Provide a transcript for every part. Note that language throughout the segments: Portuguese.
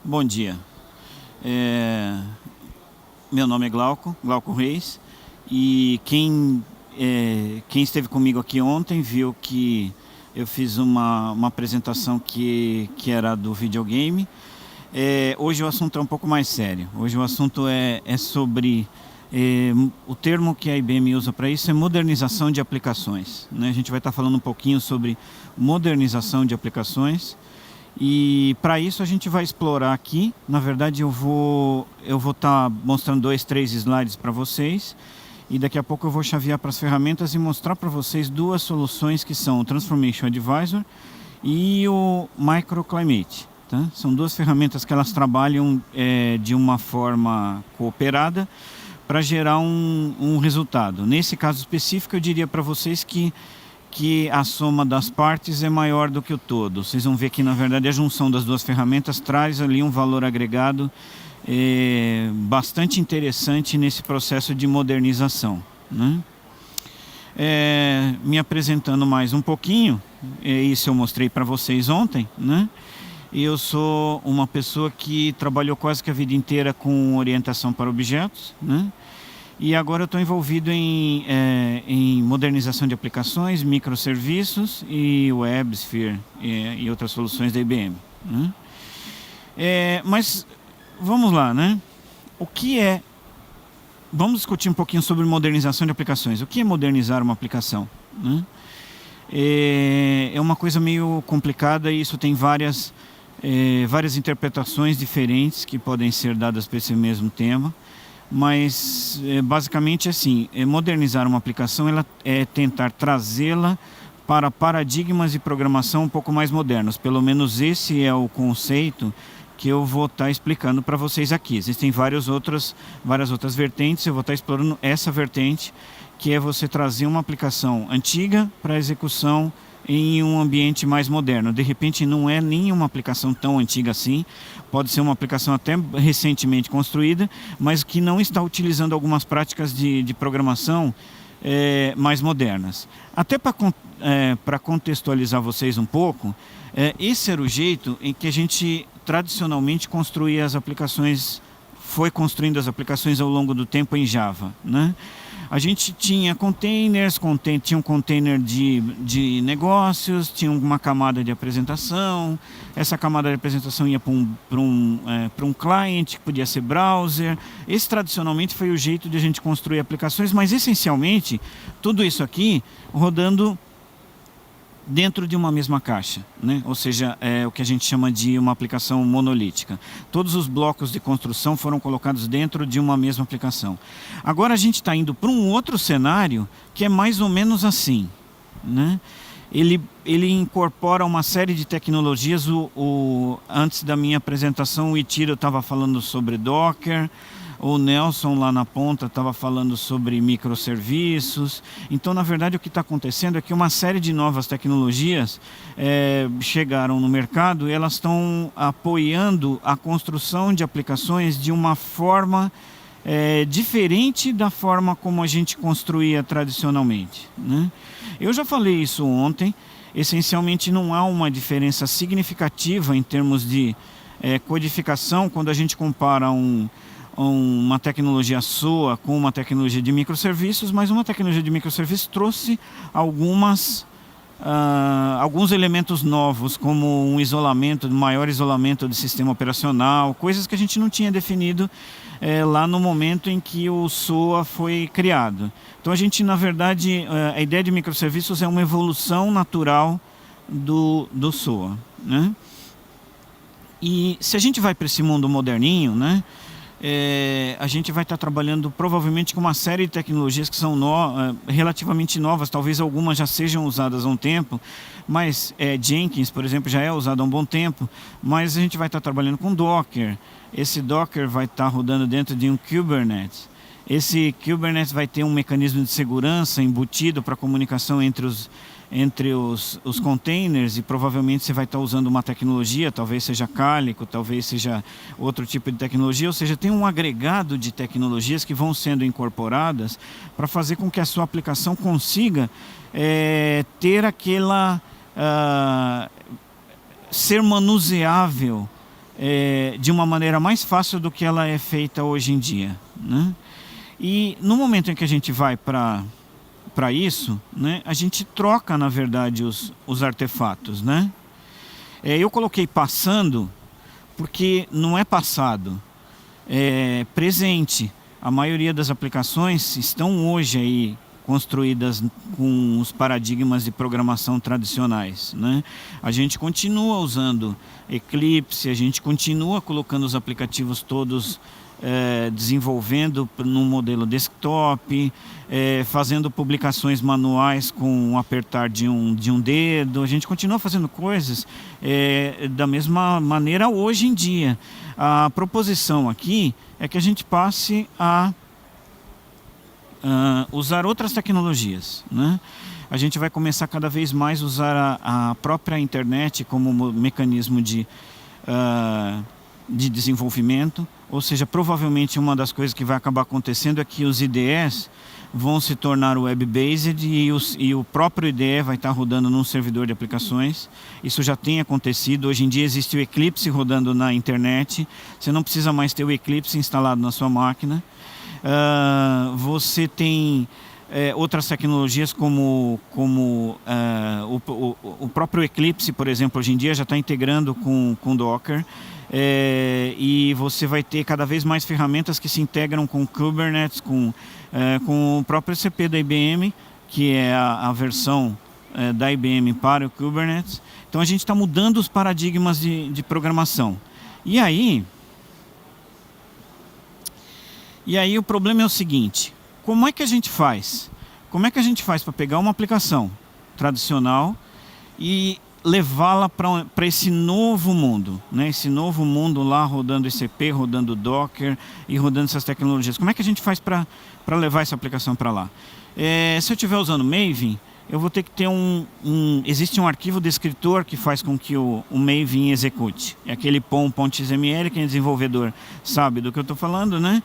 Bom dia. Meu nome é Glauco Reis, e quem esteve comigo aqui ontem viu que eu fiz uma apresentação que era do videogame. Hoje o assunto é um pouco mais sério. Hoje o assunto é sobre... o termo que a IBM usa para isso é modernização de aplicações, né? A gente vai estar falando um pouquinho sobre modernização de aplicações. E para isso a gente vai explorar aqui, na verdade eu vou estar mostrando 2, 3 slides para vocês, e daqui a pouco eu vou chavear para as ferramentas e mostrar para vocês duas soluções que são o Transformation Advisor e o Microclimate, tá? São duas ferramentas que elas trabalham de uma forma cooperada para gerar um resultado. Nesse caso específico eu diria para vocês que a soma das partes é maior do que o todo. Vocês vão ver que, na verdade, a junção das duas ferramentas traz ali um valor agregado bastante interessante nesse processo de modernização, né? Me apresentando mais um pouquinho, isso eu mostrei para vocês ontem, né? Eu sou uma pessoa que trabalhou quase que a vida inteira com orientação para objetos, né? E agora eu estou envolvido em modernização de aplicações, microserviços e WebSphere e outras soluções da IBM, né? Mas vamos lá, né? Vamos discutir um pouquinho sobre modernização de aplicações. O que é modernizar uma aplicação, né? É uma coisa meio complicada e isso tem várias interpretações diferentes que podem ser dadas para esse mesmo tema. Mas basicamente assim, modernizar uma aplicação é tentar trazê-la para paradigmas de programação um pouco mais modernos. Pelo menos esse é o conceito que eu vou estar explicando para vocês aqui. Existem várias outras vertentes, eu vou estar explorando essa vertente, que é você trazer uma aplicação antiga para execução em um ambiente mais moderno. De repente não é nenhuma aplicação tão antiga assim, pode ser uma aplicação até recentemente construída, mas que não está utilizando algumas práticas de programação mais modernas. Até para contextualizar vocês um pouco, esse era o jeito em que a gente tradicionalmente construía as aplicações, foi construindo as aplicações ao longo do tempo em Java, né? A gente tinha containers, tinha um container de negócios, tinha uma camada de apresentação. Essa camada de apresentação ia para um client, que podia ser browser. Esse tradicionalmente foi o jeito de a gente construir aplicações, mas essencialmente tudo isso aqui rodando dentro de uma mesma caixa, né? Ou seja, é o que a gente chama de uma aplicação monolítica. Todos os blocos de construção foram colocados dentro de uma mesma aplicação. Agora a gente está indo para um outro cenário que é mais ou menos assim, né? Ele incorpora uma série de tecnologias. Antes da minha apresentação, o Itiro estava falando sobre Docker, o Nelson lá na ponta estava falando sobre microserviços. Então, na verdade, o que está acontecendo é que uma série de novas tecnologias chegaram no mercado e elas estão apoiando a construção de aplicações de uma forma diferente da forma como a gente construía tradicionalmente, né? Eu já falei isso ontem. Essencialmente não há uma diferença significativa em termos de codificação quando a gente compara uma tecnologia SOA com uma tecnologia de microserviços, mas uma tecnologia de microserviços trouxe alguns elementos novos, como um maior isolamento do sistema operacional, coisas que a gente não tinha definido lá no momento em que o SOA foi criado. Então a gente, na verdade, a ideia de microserviços é uma evolução natural do SOA, né? E se a gente vai para esse mundo moderninho, né? A gente vai estar trabalhando provavelmente com uma série de tecnologias que são relativamente novas. Talvez algumas já sejam usadas há um tempo, mas Jenkins, por exemplo, já é usado há um bom tempo, mas a gente vai estar trabalhando com Docker. Esse Docker vai estar rodando dentro de um Kubernetes. Esse Kubernetes vai ter um mecanismo de segurança embutido para comunicação entre os containers, e provavelmente você vai estar usando uma tecnologia, talvez seja Calico, talvez seja outro tipo de tecnologia. Ou seja, tem um agregado de tecnologias que vão sendo incorporadas para fazer com que a sua aplicação consiga ter ser manuseável de uma maneira mais fácil do que ela é feita hoje em dia, né? E no momento em que a gente vai para isso, né, a gente troca, na verdade, os artefatos, né? Eu coloquei passando porque não é passado, é presente. A maioria das aplicações estão hoje aí construídas com os paradigmas de programação tradicionais, né? A gente continua usando Eclipse, a gente continua colocando os aplicativos todos desenvolvendo no modelo desktop, fazendo publicações manuais com um apertar de um dedo. A gente continua fazendo coisas da mesma maneira hoje em dia. A proposição aqui é que a gente passe a usar outras tecnologias, né? A gente vai começar cada vez mais a usar a própria internet como mecanismo de desenvolvimento, ou seja, provavelmente uma das coisas que vai acabar acontecendo é que os IDEs vão se tornar web-based e o próprio IDE vai estar rodando num servidor de aplicações. Isso já tem acontecido. Hoje em dia existe o Eclipse rodando na internet. Você não precisa mais ter o Eclipse instalado na sua máquina. Você tem outras tecnologias como o próprio Eclipse, por exemplo, hoje em dia já está integrando com Docker. E você vai ter cada vez mais ferramentas que se integram com Kubernetes, com o próprio ECP da IBM, que é a versão da IBM para o Kubernetes. Então a gente está mudando os paradigmas de programação. E aí o problema é o seguinte: como é que a gente faz? Como é que a gente faz para pegar uma aplicação tradicional e levá-la para esse novo mundo, né? Esse novo mundo lá rodando ECP, rodando Docker e rodando essas tecnologias. Como é que a gente faz para levar essa aplicação para lá? Se eu estiver usando Maven, eu vou ter que ter existe um arquivo descritor que faz com que o Maven execute. É aquele pom.xml, quem é desenvolvedor sabe do que eu estou falando, né?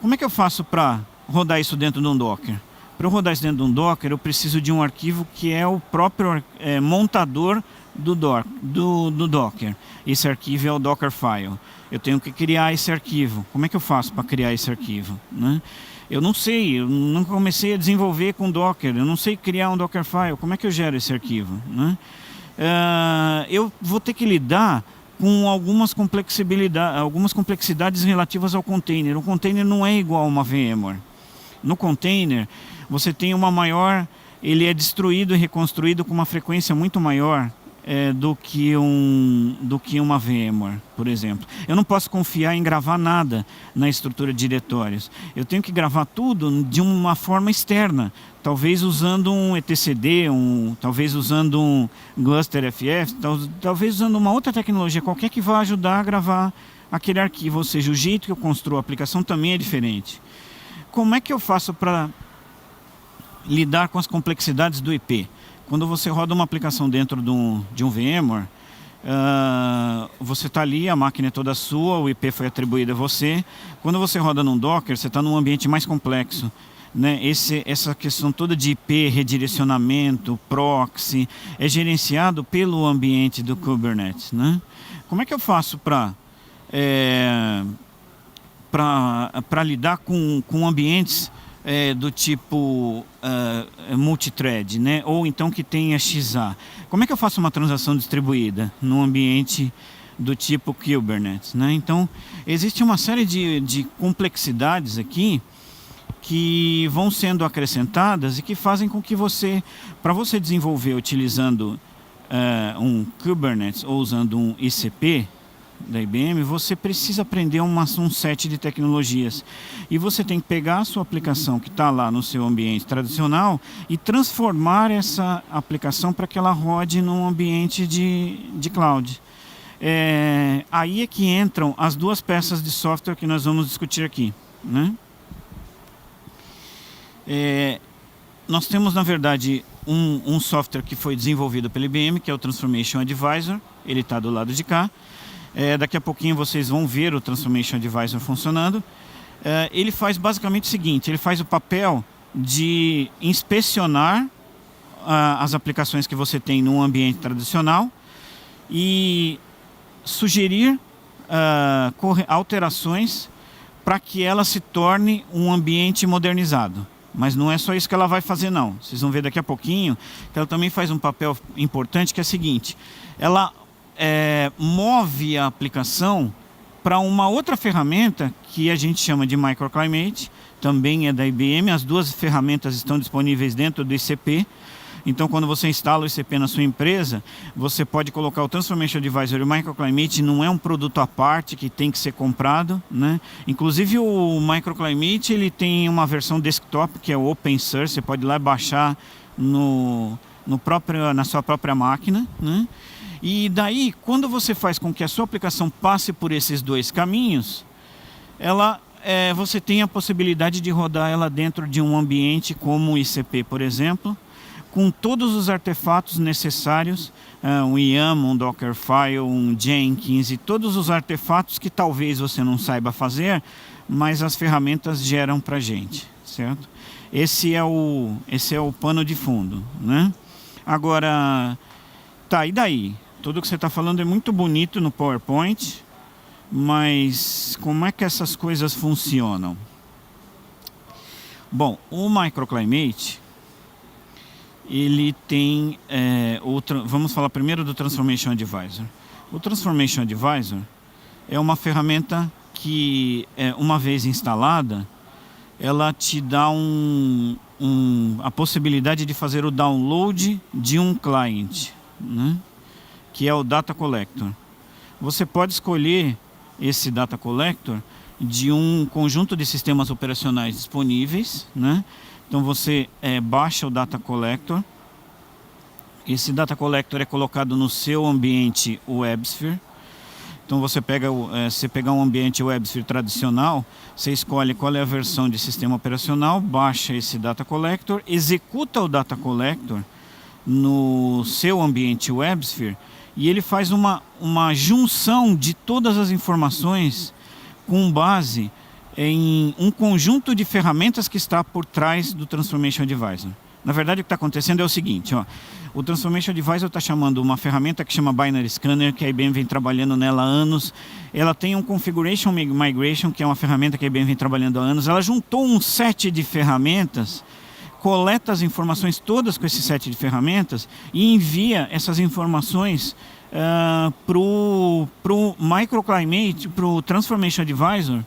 Como é que eu faço para rodar isso dentro de um Docker? Para eu rodar isso dentro de um Docker, eu preciso de um arquivo que é o próprio montador do Docker. Esse arquivo é o Dockerfile. Eu tenho que criar esse arquivo. Como é que eu faço para criar esse arquivo, né? Eu não sei, eu nunca comecei a desenvolver com Docker, eu não sei criar um Dockerfile. Como é que eu gero esse arquivo, né? Eu vou ter que lidar com algumas complexidades relativas ao container. O container não é igual a uma VMware. No container, você tem ele é destruído e reconstruído com uma frequência muito maior do que uma VMware, por exemplo. Eu não posso confiar em gravar nada na estrutura de diretórios. Eu tenho que gravar tudo de uma forma externa, talvez usando um etcd, talvez usando um GlusterFS, talvez usando uma outra tecnologia qualquer que vá ajudar a gravar aquele arquivo. Ou seja, o jeito que eu construo a aplicação também é diferente. Como é que eu faço para lidar com as complexidades do IP? Quando você roda uma aplicação dentro de um VMware, você está ali, a máquina é toda sua, o IP foi atribuído a você. Quando você roda num Docker, você está num ambiente mais complexo, né? Essa questão toda de IP, redirecionamento, proxy, é gerenciado pelo ambiente do Kubernetes, né? Como é que eu faço para lidar com ambientes do tipo multithread, né? Ou então que tenha XA. Como é que eu faço uma transação distribuída num ambiente do tipo Kubernetes, né? Então, existe uma série de complexidades aqui que vão sendo acrescentadas e que fazem com que para você desenvolver utilizando um Kubernetes ou usando um ICP da IBM, você precisa aprender um set de tecnologias. E você tem que pegar a sua aplicação que está lá no seu ambiente tradicional e transformar essa aplicação para que ela rode num ambiente de cloud. Aí é que entram as duas peças de software que nós vamos discutir aqui, né? Nós temos, na verdade, um software que foi desenvolvido pela IBM, que é o Transformation Advisor. Ele está do lado de cá. Daqui a pouquinho vocês vão ver o Transformation Advisor funcionando. Ele faz basicamente o seguinte: ele faz o papel de inspecionar as aplicações que você tem num ambiente tradicional e sugerir alterações para que ela se torne um ambiente modernizado. Mas não é só isso que ela vai fazer, não. Vocês vão ver daqui a pouquinho que ela também faz um papel importante, que é o seguinte: ela move a aplicação para uma outra ferramenta que a gente chama de Microclimate, também é da IBM. As duas ferramentas estão disponíveis dentro do ICP. Então, quando você instala o ICP na sua empresa, você pode colocar o Transformation Advisor e o Microclimate. Não é um produto à parte que tem que ser comprado, né? Inclusive, o Microclimate ele tem uma versão desktop que é open source. Você pode ir lá e baixar na sua própria máquina, né? E daí, quando você faz com que a sua aplicação passe por esses dois caminhos, você tem a possibilidade de rodar ela dentro de um ambiente como o ICP, por exemplo, com todos os artefatos necessários, um YAML, um Dockerfile, um Jenkins e todos os artefatos que talvez você não saiba fazer, mas as ferramentas geram para a gente, certo? Esse é o pano de fundo, né? Agora, tá, e daí? Tudo que você está falando é muito bonito no PowerPoint, mas como é que essas coisas funcionam? Bom, o Microclimate, ele tem... vamos falar primeiro do Transformation Advisor. O Transformation Advisor é uma ferramenta que, uma vez instalada, ela te dá a possibilidade de fazer o download de um client, né? Que é o Data Collector. Você pode escolher esse Data Collector de um conjunto de sistemas operacionais disponíveis, né? Então você baixa o Data Collector. Esse Data Collector é colocado no seu ambiente WebSphere. Então você pegar um ambiente WebSphere tradicional, você escolhe qual é a versão de sistema operacional, baixa esse Data Collector, executa o Data Collector no seu ambiente WebSphere e ele faz uma junção de todas as informações com base em um conjunto de ferramentas que está por trás do Transformation Advisor. Na verdade, o que está acontecendo é o seguinte, ó, o Transformation Advisor está chamando uma ferramenta que chama Binary Scanner, que a IBM vem trabalhando nela há anos. Ela tem um Configuration Migration, que é uma ferramenta que a IBM vem trabalhando há anos. Ela juntou um set de ferramentas, coleta as informações todas com esse set de ferramentas e envia essas informações para o Microclimate, para o Transformation Advisor,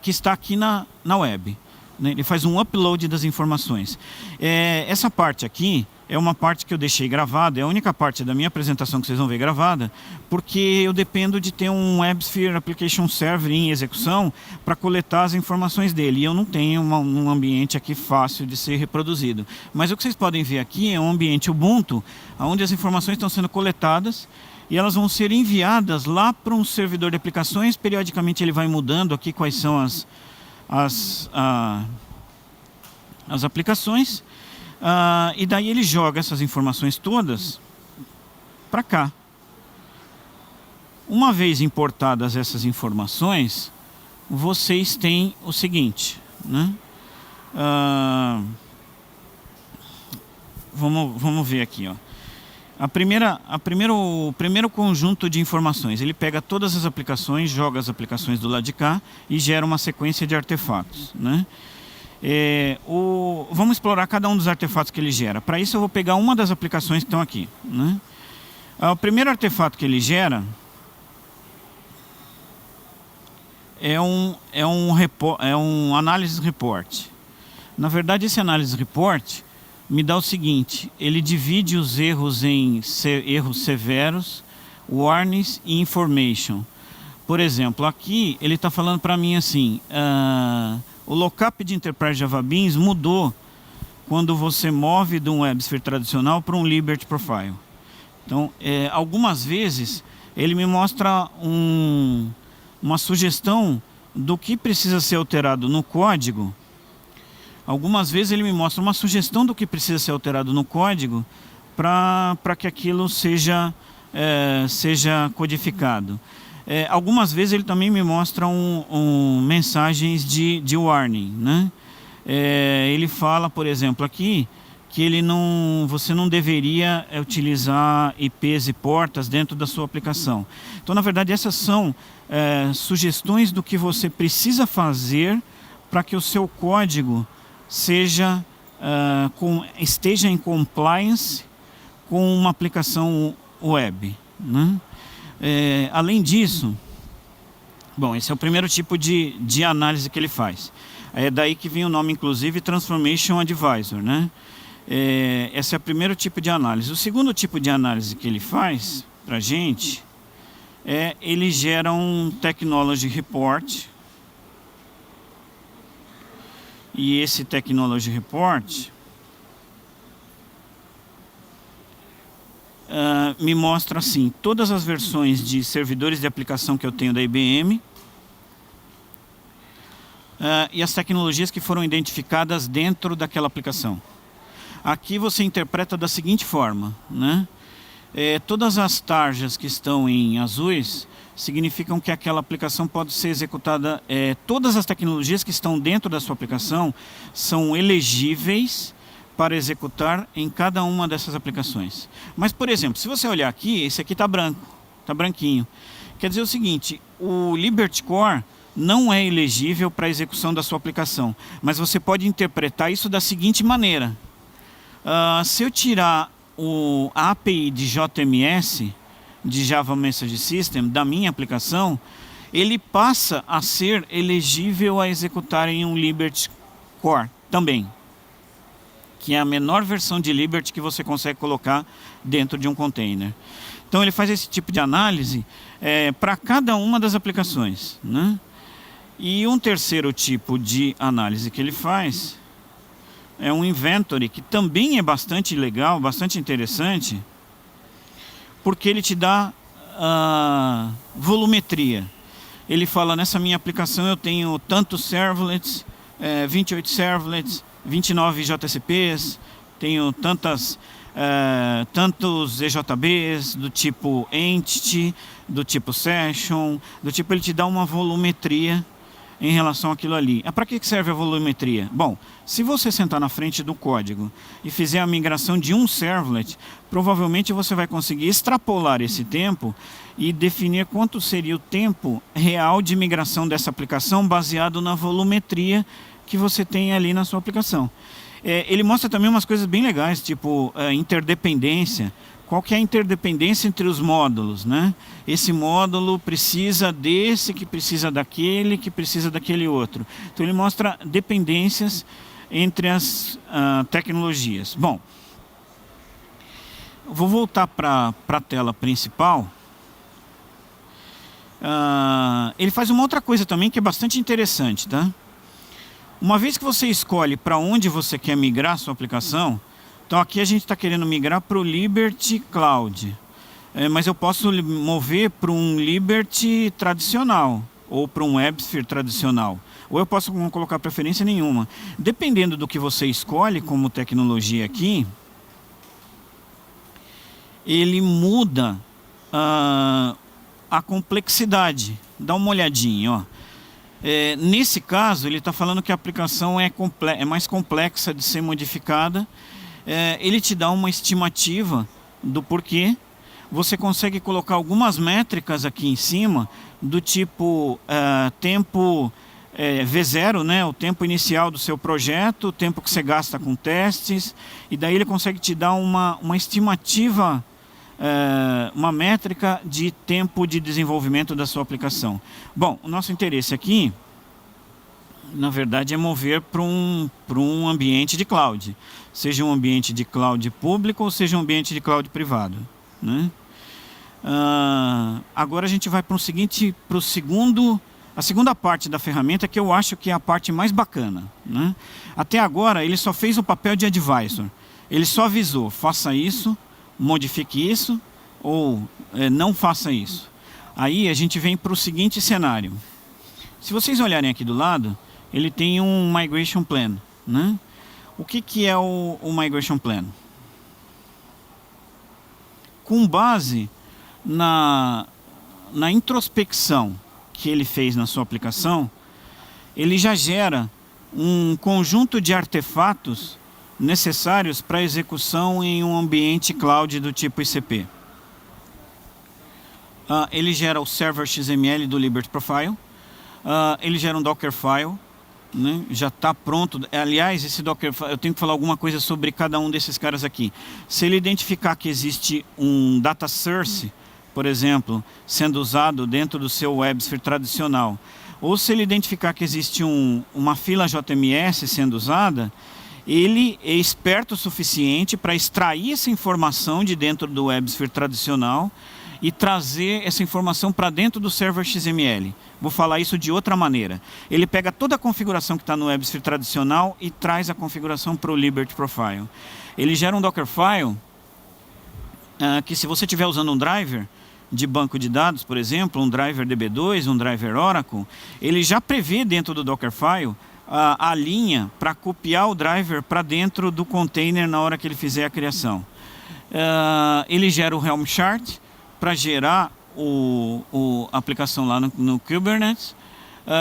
que está aqui na web. Ele faz um upload das informações. Essa parte aqui é uma parte que eu deixei gravada, é a única parte da minha apresentação que vocês vão ver gravada, porque eu dependo de ter um WebSphere Application Server em execução para coletar as informações dele. E eu não tenho um ambiente aqui fácil de ser reproduzido. Mas o que vocês podem ver aqui é um ambiente Ubuntu, onde as informações estão sendo coletadas e elas vão ser enviadas lá para um servidor de aplicações. Periodicamente ele vai mudando aqui quais são as aplicações, e daí ele joga essas informações todas para cá. Uma vez importadas essas informações, vocês têm o seguinte, né? Vamos ver aqui, ó. O primeiro conjunto de informações, ele pega todas as aplicações, joga as aplicações do lado de cá e gera uma sequência de artefatos, né? Vamos explorar cada um dos artefatos que ele gera. Para isso eu vou pegar uma das aplicações que estão aqui, né? O primeiro artefato que ele gera é um Analysis Report. Na verdade, esse Analysis Report me dá o seguinte: ele divide os erros em erros severos, warnings e information. Por exemplo, aqui ele está falando para mim assim, o lookup de Enterprise Java Beans mudou quando você move de um WebSphere tradicional para um Liberty Profile. Então, algumas vezes ele me mostra uma sugestão do que precisa ser alterado no código. Algumas vezes ele me mostra uma sugestão do que precisa ser alterado no código para que aquilo seja codificado. Algumas vezes ele também me mostra mensagens de warning, né? Ele fala, por exemplo, aqui que você não deveria utilizar IPs e portas dentro da sua aplicação. Então, na verdade, essas são sugestões do que você precisa fazer para que o seu código esteja em compliance com uma aplicação web, né? Além disso, bom, esse é o primeiro tipo de análise que ele faz. É daí que vem o nome, inclusive, Transformation Advisor, né? Esse é o primeiro tipo de análise. O segundo tipo de análise que ele faz para a gente ele gera um Technology Report. E esse Technology Report me mostra assim todas as versões de servidores de aplicação que eu tenho da IBM e as tecnologias que foram identificadas dentro daquela aplicação. Aqui você interpreta da seguinte forma, né? Todas as tarjas que estão em azuis significam que aquela aplicação pode ser executada, todas as tecnologias que estão dentro da sua aplicação são elegíveis para executar em cada uma dessas aplicações. Mas, por exemplo, se você olhar aqui, esse aqui está branco, está branquinho. Quer dizer o seguinte, o Liberty Core não é elegível para a execução da sua aplicação, mas você pode interpretar isso da seguinte maneira. Se eu tirar a API de JMS, de Java Message System, da minha aplicação, ele passa a ser elegível a executar em um Liberty Core também, que é a menor versão de Liberty que você consegue colocar dentro de um container. Então ele faz esse tipo de análise para cada uma das aplicações, né? E um terceiro tipo de análise que ele faz é um inventory, que também é bastante legal, bastante interessante, porque ele te dá volumetria. Ele fala, nessa minha aplicação eu tenho tantos servlets, 28 servlets, 29 JCPs, tenho tantos EJBs do tipo Entity, do tipo Session, do tipo, ele te dá uma volumetria em relação àquilo ali. Para que serve a volumetria? Bom, se você sentar na frente do código e fizer a migração de um servlet, provavelmente você vai conseguir extrapolar esse tempo e definir quanto seria o tempo real de migração dessa aplicação baseado na volumetria que você tem ali na sua aplicação. Ele mostra também umas coisas bem legais, tipo interdependência. Qual que é a interdependência entre os módulos, né? Esse módulo precisa desse, que precisa daquele, que precisa daquele outro. Então ele mostra dependências entre as tecnologias. Bom, vou voltar para a tela principal. Ele faz uma outra coisa também que é bastante interessante, tá? Uma vez que você escolhe para onde você quer migrar a sua aplicação, então aqui a gente está querendo migrar para o Liberty Cloud, mas eu posso mover para um Liberty tradicional ou para um WebSphere tradicional, ou eu posso não colocar preferência nenhuma. Dependendo do que você escolhe como tecnologia aqui, ele muda a complexidade. Dá uma olhadinha, ó. Nesse caso, ele está falando que a aplicação é mais complexa de ser modificada. Ele te dá uma estimativa do porquê. Você consegue colocar algumas métricas aqui em cima, do tipo tempo V0, né, o tempo inicial do seu projeto, o tempo que você gasta com testes, e daí ele consegue te dar uma estimativa, uma métrica de tempo de desenvolvimento da sua aplicação. Bom, o nosso interesse aqui, na verdade, é mover para um ambiente de cloud. Seja um ambiente de cloud público ou seja um ambiente de cloud privado, né? Agora a gente vai para a segunda parte da ferramenta, que eu acho que é a parte mais bacana, né? Até agora ele só fez o papel de advisor. Ele só avisou, faça isso, modifique isso, ou não faça isso. Aí a gente vem para o seguinte cenário. Se vocês olharem aqui do lado, ele tem um Migration Plan, né? O que é o Migration Plan? Com base na introspecção que ele fez na sua aplicação, ele já gera um conjunto de artefatos necessários para execução em um ambiente cloud do tipo ICP. Ele gera o server XML do Liberty Profile, ele gera um Dockerfile, né? Já está pronto. Aliás, esse Dockerfile, eu tenho que falar alguma coisa sobre cada um desses caras aqui. Se ele identificar que existe um data source, por exemplo, sendo usado dentro do seu WebSphere tradicional, ou se ele identificar que existe uma fila JMS sendo usada, ele é esperto o suficiente para extrair essa informação de dentro do WebSphere tradicional e trazer essa informação para dentro do server XML. Vou falar isso de outra maneira. Ele pega toda a configuração que está no WebSphere tradicional e traz a configuração para o Liberty Profile. Ele gera um Dockerfile que, se você estiver usando um driver de banco de dados, por exemplo, um driver DB2, um driver Oracle, ele já prevê dentro do Dockerfile a linha para copiar o driver para dentro do container na hora que ele fizer a criação. Ele gera o Helm chart para gerar a aplicação lá no Kubernetes.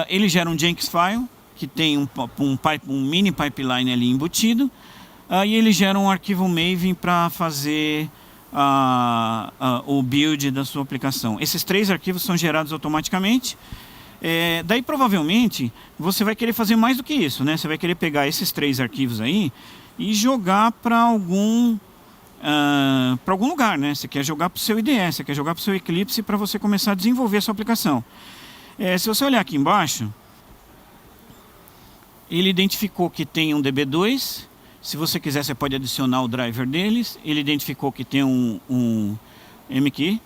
Ele gera um Jenkins file, que tem um mini pipeline ali embutido. E ele gera um arquivo Maven para fazer o build da sua aplicação. Esses 3 arquivos são gerados automaticamente. Daí provavelmente você vai querer fazer mais do que isso, né? Você vai querer pegar esses 3 arquivos aí e jogar para algum lugar, né? Você quer jogar para o seu IDE, você quer jogar para o seu Eclipse para você começar a desenvolver a sua aplicação. Se você olhar aqui embaixo, ele identificou que tem um DB2. Se você quiser, você pode adicionar o driver deles. Ele identificou que tem um MQ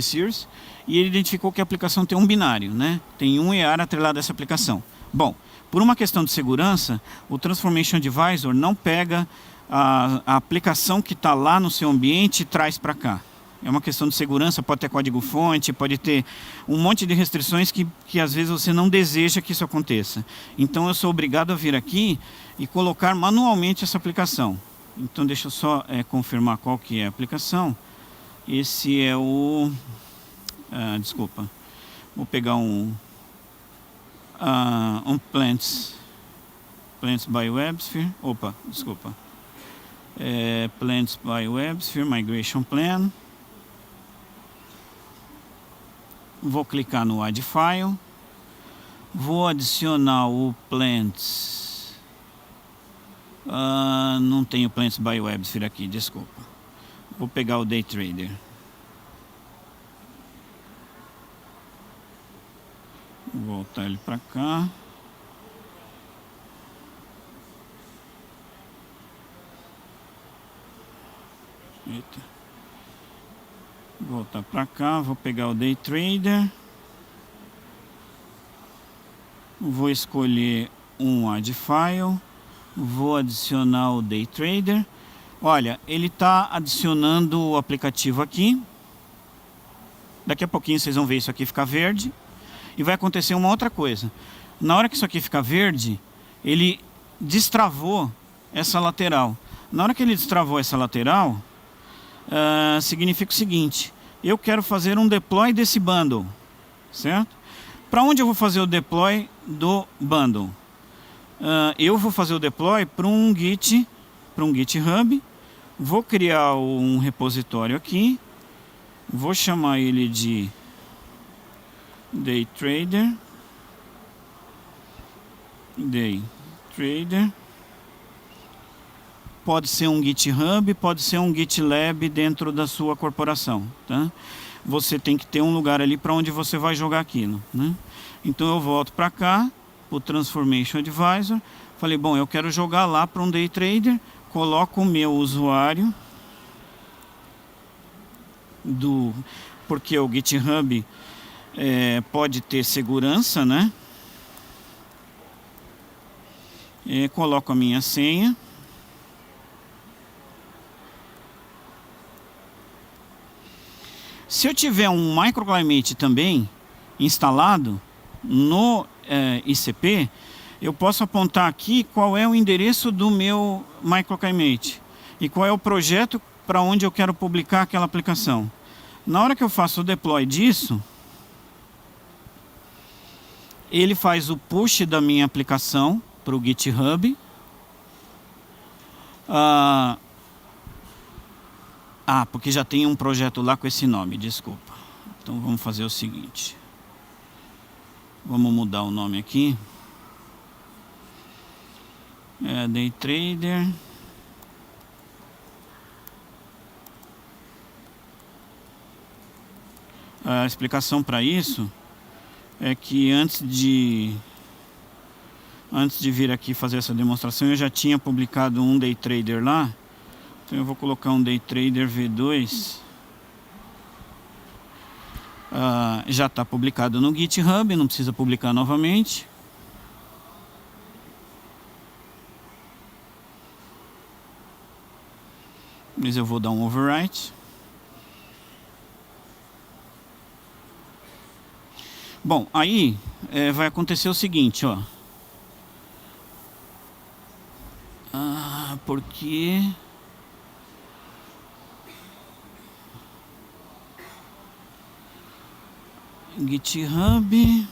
Series, e ele identificou que a aplicação tem um binário, né? Tem um EAR atrelado a essa aplicação. Bom, por uma questão de segurança, o Transformation Advisor não pega a aplicação que está lá no seu ambiente e traz para cá. É uma questão de segurança, pode ter código-fonte, pode ter um monte de restrições que às vezes você não deseja que isso aconteça. Então eu sou obrigado a vir aqui e colocar manualmente essa aplicação. Então deixa eu só confirmar qual que é a aplicação. Esse é o... desculpa. Vou pegar um Plants by WebSphere. Opa, desculpa. Plants by WebSphere Migration Plan. Vou clicar no Add File. Vou adicionar o Plants. Não tenho Plants by WebSphere aqui, desculpa. Vou pegar o DayTrader. Vou voltar ele para cá. Eita. Voltar para cá, vou pegar o DayTrader. Vou escolher um Add File. Vou adicionar o DayTrader. Olha, ele está adicionando o aplicativo aqui. Daqui a pouquinho vocês vão ver isso aqui ficar verde. E vai acontecer uma outra coisa. Na hora que isso aqui ficar verde, ele destravou essa lateral. Na hora que ele destravou essa lateral, significa o seguinte: eu quero fazer um deploy desse bundle, certo? Para onde eu vou fazer o deploy do bundle? Eu vou fazer o deploy para um GitHub. Vou criar um repositório aqui. Vou chamar ele de DayTrader. Pode ser um GitHub, pode ser um GitLab dentro da sua corporação, tá? Você tem que ter um lugar ali para onde você vai jogar aquilo, né? Então eu volto para cá, o Transformation Advisor. Falei, bom, eu quero jogar lá para um DayTrader. Coloco o meu usuário porque o GitHub pode ter segurança, né? Coloco a minha senha. Se eu tiver um microclimate também instalado no ICP, eu posso apontar aqui qual é o endereço do meu microclimate e qual é o projeto para onde eu quero publicar aquela aplicação. Na hora que eu faço o deploy disso, ele faz o push da minha aplicação para o GitHub. Porque já tem um projeto lá com esse nome, desculpa. Então vamos fazer o seguinte. Vamos mudar o nome aqui. Day Trader. A explicação para isso é que antes de vir aqui fazer essa demonstração, eu já tinha publicado um Day Trader lá. Então eu vou colocar um Day Trader V2. Já está publicado no GitHub, não precisa publicar novamente. Mas eu vou dar um overwrite. Bom, aí vai acontecer o seguinte, ó. Porque GitHub.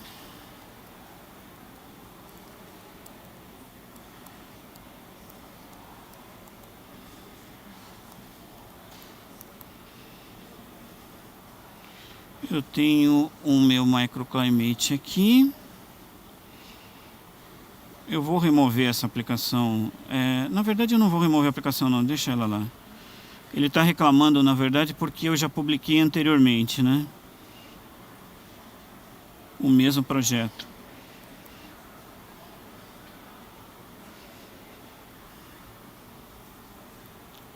Eu tenho o meu microclimate aqui. Eu vou remover essa aplicação. Na verdade eu não vou remover a aplicação não, deixa ela lá. Ele está reclamando na verdade porque eu já publiquei anteriormente, né? O mesmo projeto.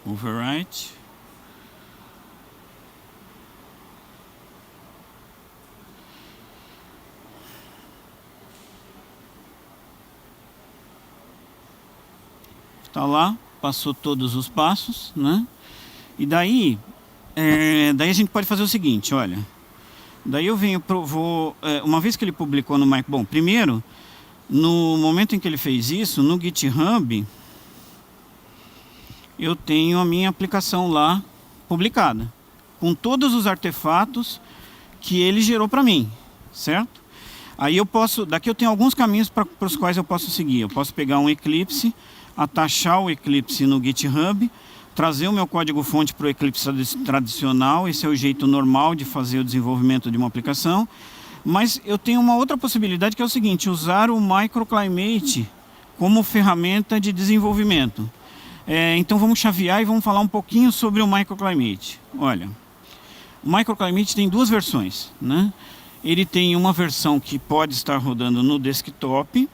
Overwrite. Tá lá, passou todos os passos, né? E daí a gente pode fazer o seguinte, olha. Daí eu venho, uma vez que ele publicou no Mic, bom, primeiro, no momento em que ele fez isso, no GitHub, eu tenho a minha aplicação lá publicada, com todos os artefatos que ele gerou para mim, certo? Aí eu posso, daqui eu tenho alguns caminhos para os quais eu posso seguir. Eu posso pegar um Eclipse, atachar o Eclipse no GitHub, trazer o meu código-fonte para o Eclipse tradicional. Esse é o jeito normal de fazer o desenvolvimento de uma aplicação. Mas eu tenho uma outra possibilidade que é o seguinte, usar o Microclimate como ferramenta de desenvolvimento. Então vamos chavear e vamos falar um pouquinho sobre o Microclimate. Olha, o Microclimate tem duas versões, né? Ele tem uma versão que pode estar rodando no desktop,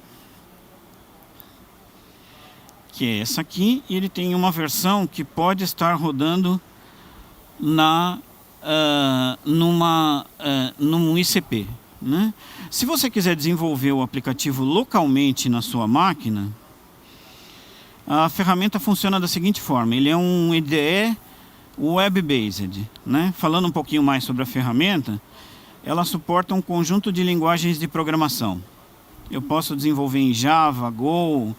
que é essa aqui, e ele tem uma versão que pode estar rodando num ICP, né? Se você quiser desenvolver o aplicativo localmente na sua máquina, a ferramenta funciona da seguinte forma, ele é um IDE web-based, né? Falando um pouquinho mais sobre a ferramenta, ela suporta um conjunto de linguagens de programação. Eu posso desenvolver em Java, Go,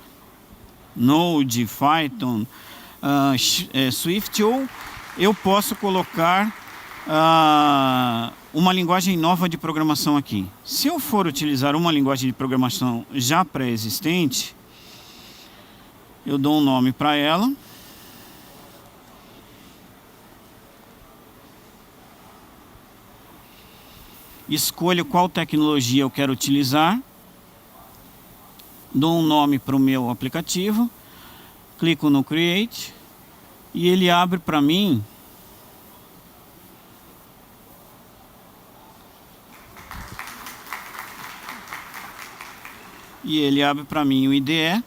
Node, Python, Swift, ou eu posso colocar uma linguagem nova de programação aqui. Se eu for utilizar uma linguagem de programação já pré-existente, eu dou um nome para ela. Escolho qual tecnologia eu quero utilizar. Dou um nome para o meu aplicativo. Clico no Create. E ele abre para mim o IDE.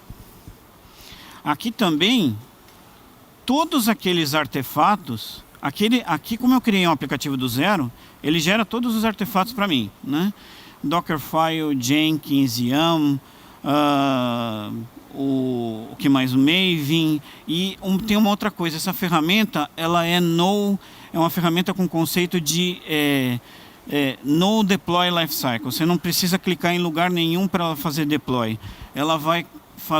Aqui também, todos aqueles artefatos, aqui como eu criei um aplicativo do zero, ele gera todos os artefatos para mim, né? Dockerfile, Jenkins, Yum, o que mais? O Maven. E tem uma outra coisa, essa ferramenta, ela é uma ferramenta com conceito de no deploy lifecycle. Você não precisa clicar em lugar nenhum para ela fazer deploy. Ela vai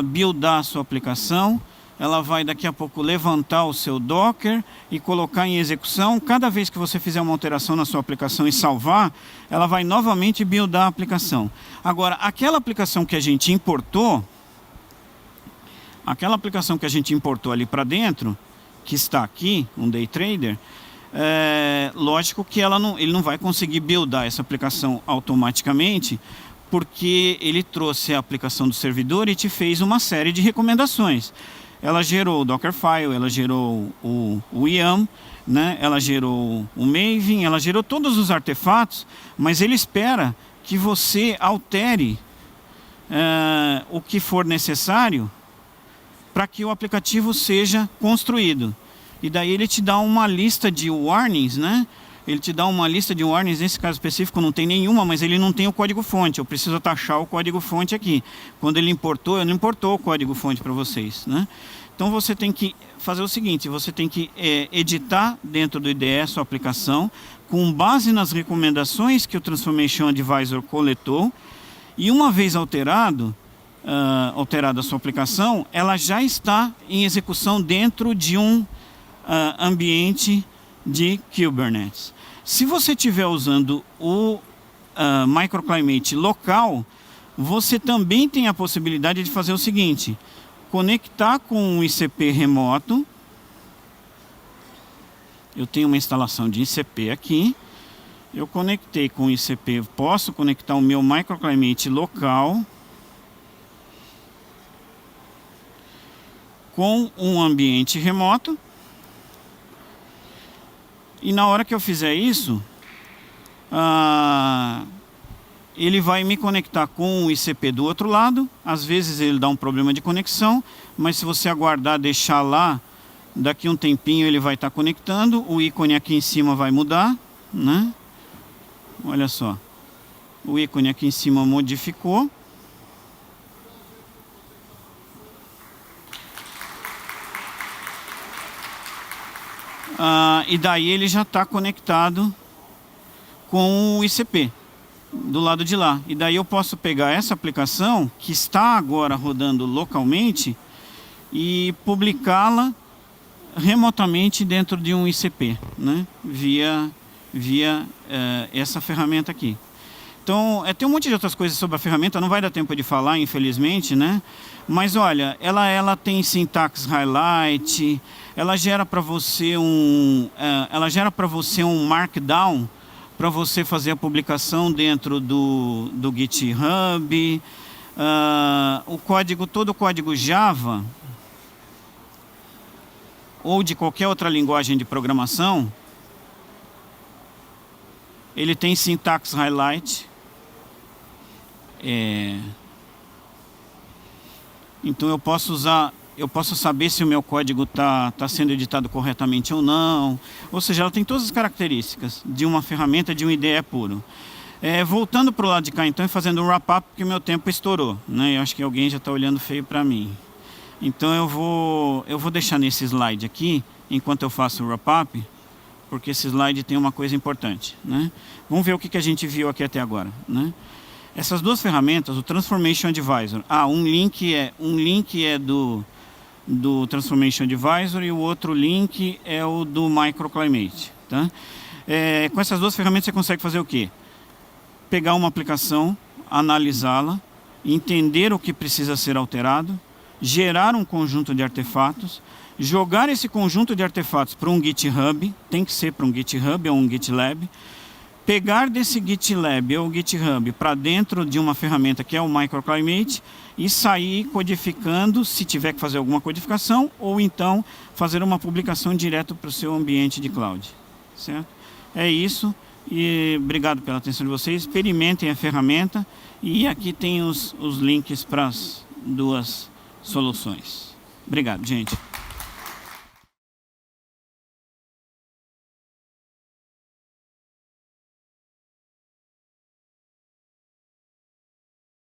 buildar a sua aplicação, ela vai daqui a pouco levantar o seu Docker e colocar em execução. Cada vez que você fizer uma alteração na sua aplicação e salvar, ela vai novamente buildar a aplicação. Agora, aquela aplicação que a gente importou, aquela aplicação que a gente importou ali para dentro, que está aqui, um day trader, lógico que ele não vai conseguir buildar essa aplicação automaticamente, porque ele trouxe a aplicação do servidor e te fez uma série de recomendações. Ela gerou o Dockerfile, ela gerou o YAM, né? Ela gerou o Maven, ela gerou todos os artefatos, mas ele espera que você altere o que for necessário para que o aplicativo seja construído. E daí ele te dá uma lista de warnings, né? Ele te dá uma lista de warnings, nesse caso específico não tem nenhuma, mas ele não tem o código-fonte. Eu preciso taxar o código-fonte aqui. Quando ele importou, ele não importou o código-fonte para vocês, né? Então você tem que fazer o seguinte, você tem que editar dentro do IDE sua aplicação, com base nas recomendações que o Transformation Advisor coletou, e uma vez alterada a sua aplicação, ela já está em execução dentro de um ambiente de Kubernetes. Se você estiver usando o microclimate local, você também tem a possibilidade de fazer o seguinte: conectar com um ICP remoto. Eu tenho uma instalação de ICP aqui. Eu conectei com o ICP, posso conectar o meu microclimate local com um ambiente remoto. E na hora que eu fizer isso, ele vai me conectar com o ICP do outro lado. Às vezes ele dá um problema de conexão, mas se você aguardar, deixar lá, daqui um tempinho ele vai estar conectando. O ícone aqui em cima vai mudar, né? Olha só, o ícone aqui em cima modificou. E daí ele já está conectado com o ICP do lado de lá. E daí eu posso pegar essa aplicação que está agora rodando localmente e publicá-la remotamente dentro de um ICP, né? Via essa ferramenta aqui. Então, tem um monte de outras coisas sobre a ferramenta, não vai dar tempo de falar, infelizmente, né? Mas olha, ela tem syntax highlight, ela gera para você um markdown para você fazer a publicação dentro do GitHub. Todo o código Java ou de qualquer outra linguagem de programação, ele tem syntax highlight. Então eu posso saber se o meu código está sendo editado corretamente ou não. Ou seja, ela tem todas as características de uma ferramenta de um IDE puro. Voltando para o lado de cá então e fazendo um wrap-up, porque o meu tempo estourou, né? Eu acho que alguém já está olhando feio para mim. Então eu vou deixar nesse slide aqui, enquanto eu faço o wrap-up, porque esse slide tem uma coisa importante, né? Vamos ver o que a gente viu aqui até agora, né? Essas duas ferramentas, o Transformation Advisor, um link é do Transformation Advisor e o outro link é o do Microclimate, tá? Com essas duas ferramentas você consegue fazer o quê? Pegar uma aplicação, analisá-la, entender o que precisa ser alterado, gerar um conjunto de artefatos, jogar esse conjunto de artefatos para um GitHub, tem que ser para um GitHub ou um GitLab, pegar desse GitLab ou GitHub para dentro de uma ferramenta que é o Microclimate e sair codificando, se tiver que fazer alguma codificação, ou então fazer uma publicação direto para o seu ambiente de cloud, certo? É isso, e obrigado pela atenção de vocês. Experimentem a ferramenta e aqui tem os links para as duas soluções. Obrigado, gente.